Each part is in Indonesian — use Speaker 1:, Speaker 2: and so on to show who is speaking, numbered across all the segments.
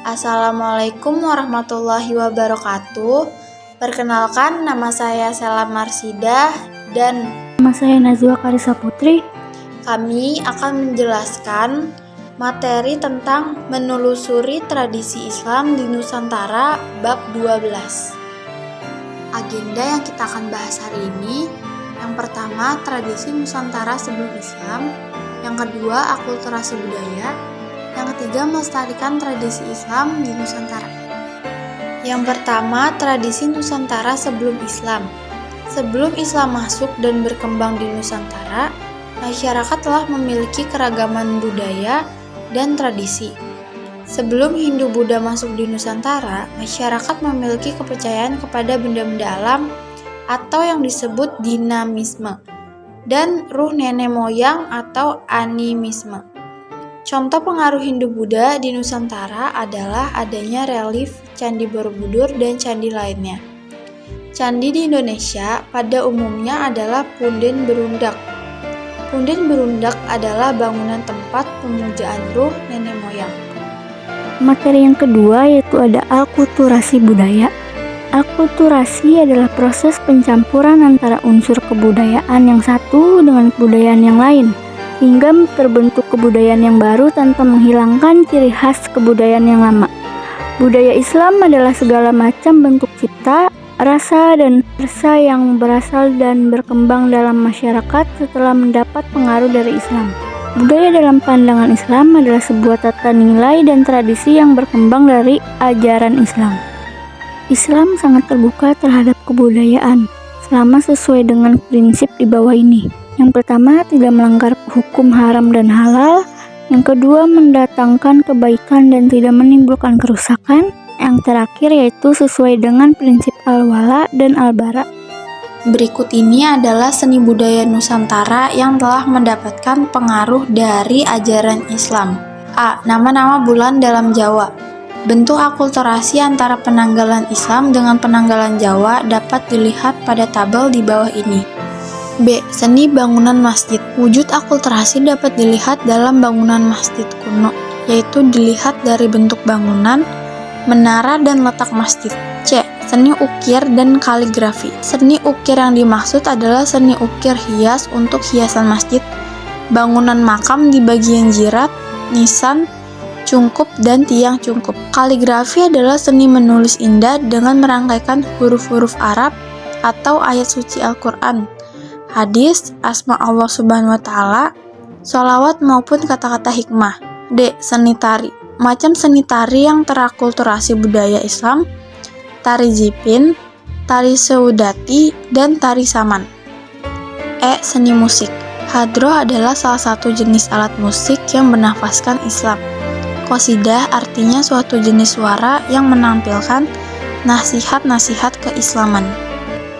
Speaker 1: Assalamualaikum warahmatullahi wabarakatuh. Perkenalkan, nama saya Sela Marsidah dan
Speaker 2: nama saya Nazwa Karisa Putri.
Speaker 1: Kami akan menjelaskan materi tentang menelusuri tradisi Islam di Nusantara bab 12. Agenda yang kita akan bahas hari ini, yang pertama tradisi Nusantara sebelum Islam, yang kedua akulturasi budaya, yang ketiga melestarikan tradisi Islam di Nusantara. Yang pertama, tradisi Nusantara sebelum Islam. Sebelum Islam masuk dan berkembang di Nusantara, masyarakat telah memiliki keragaman budaya dan tradisi. Sebelum Hindu-Buddha masuk di Nusantara, masyarakat memiliki kepercayaan kepada benda-benda alam atau yang disebut dinamisme dan ruh nenek moyang atau animisme. Contoh pengaruh Hindu-Buddha di Nusantara adalah adanya relief Candi Borobudur dan candi lainnya. Candi di Indonesia pada umumnya adalah punden berundak. Punden berundak adalah bangunan tempat pemujaan ruh nenek moyang.
Speaker 2: Materi yang kedua yaitu ada akulturasi budaya. Akulturasi adalah proses pencampuran antara unsur kebudayaan yang satu dengan kebudayaan yang lain, hingga terbentuk kebudayaan yang baru tanpa menghilangkan ciri khas kebudayaan yang lama. Budaya Islam adalah segala macam bentuk cipta, rasa, dan persa yang berasal dan berkembang dalam masyarakat setelah mendapat pengaruh dari Islam. Budaya dalam pandangan Islam adalah sebuah tata nilai dan tradisi yang berkembang dari ajaran Islam. Islam sangat terbuka terhadap kebudayaan, selama sesuai dengan prinsip di bawah ini. Yang pertama, tidak melanggar hukum haram dan halal. Yang kedua, mendatangkan kebaikan dan tidak menimbulkan kerusakan. Yang terakhir yaitu sesuai dengan prinsip al-wala dan al-bara.
Speaker 1: Berikut ini adalah seni budaya Nusantara yang telah mendapatkan pengaruh dari ajaran Islam. A. Nama-nama bulan dalam Jawa. Bentuk akulturasi antara penanggalan Islam dengan penanggalan Jawa dapat dilihat pada tabel di bawah ini. B. Seni bangunan masjid. Wujud akulturasi dapat dilihat dalam bangunan masjid kuno, yaitu dilihat dari bentuk bangunan, menara, dan letak masjid. C. Seni ukir dan kaligrafi. Seni ukir yang dimaksud adalah seni ukir hias untuk hiasan masjid, bangunan makam di bagian jirat, nisan, cungkup, dan tiang cungkup. Kaligrafi adalah seni menulis indah dengan merangkaikan huruf-huruf Arab atau ayat suci Al-Quran, hadis, asma Allah Subhanahu wa Ta'ala, sholawat maupun kata-kata hikmah. D. Seni tari. Macam seni tari yang terakulturasi budaya Islam, tari jipin, tari seudati, dan tari saman. E. Seni musik. Hadroh adalah salah satu jenis alat musik yang bernafaskan Islam. Qasidah artinya suatu jenis suara yang menampilkan nasihat-nasihat keislaman.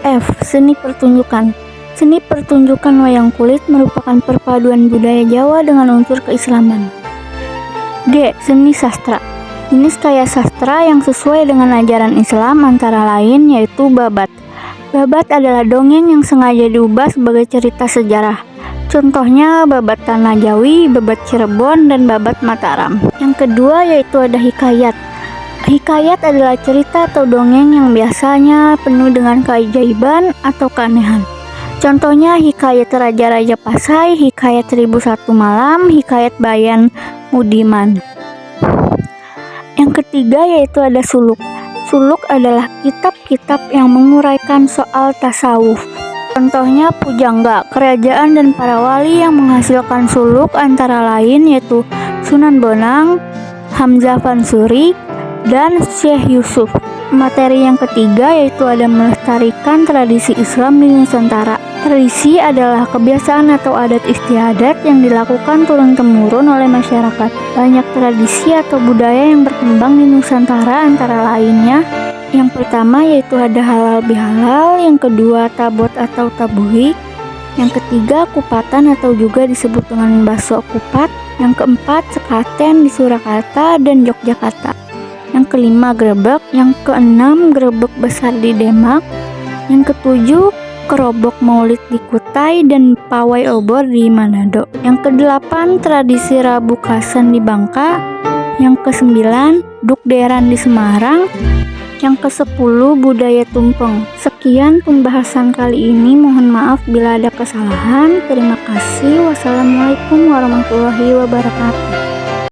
Speaker 2: F. Seni pertunjukan. Seni pertunjukan wayang kulit merupakan perpaduan budaya Jawa dengan unsur keislaman. G. Seni sastra. Jenis karya sastra yang sesuai dengan ajaran Islam antara lain yaitu babat. Babat adalah dongeng yang sengaja diubah sebagai cerita sejarah. Contohnya babat Tanah Jawi, babat Cirebon, dan babat Mataram. Yang kedua yaitu ada hikayat. Hikayat adalah cerita atau dongeng yang biasanya penuh dengan keajaiban atau keanehan. Contohnya hikayat Raja-Raja Pasai, hikayat 1001 Malam, hikayat Bayan Mudiman. Yang ketiga yaitu ada suluk. Suluk adalah kitab-kitab yang menguraikan soal tasawuf. Contohnya Pujangga, kerajaan dan para wali yang menghasilkan suluk antara lain yaitu Sunan Bonang, Hamzah Fansuri, dan Syekh Yusuf. Materi yang ketiga yaitu ada melestarikan tradisi Islam di Nusantara. Tradisi adalah kebiasaan atau adat istiadat yang dilakukan turun-temurun oleh masyarakat. Banyak tradisi atau budaya yang berkembang di Nusantara antara lainnya. Yang pertama yaitu ada halal bihalal, yang kedua tabot atau tabuhi, yang ketiga kupatan atau juga disebut dengan bakso kupat, yang keempat sekaten di Surakarta dan Yogyakarta, yang kelima grebek, yang keenam grebek besar di Demak, yang ketujuh kerobok maulid di Kutai dan pawai obor di Manado, yang kedelapan tradisi Rabu Kasan di Bangka, Yang ke-9, Dukderan di Semarang. Yang ke-10, budaya tumpeng. Sekian pembahasan kali ini, mohon maaf bila ada kesalahan. Terima kasih. Wassalamualaikum warahmatullahi wabarakatuh.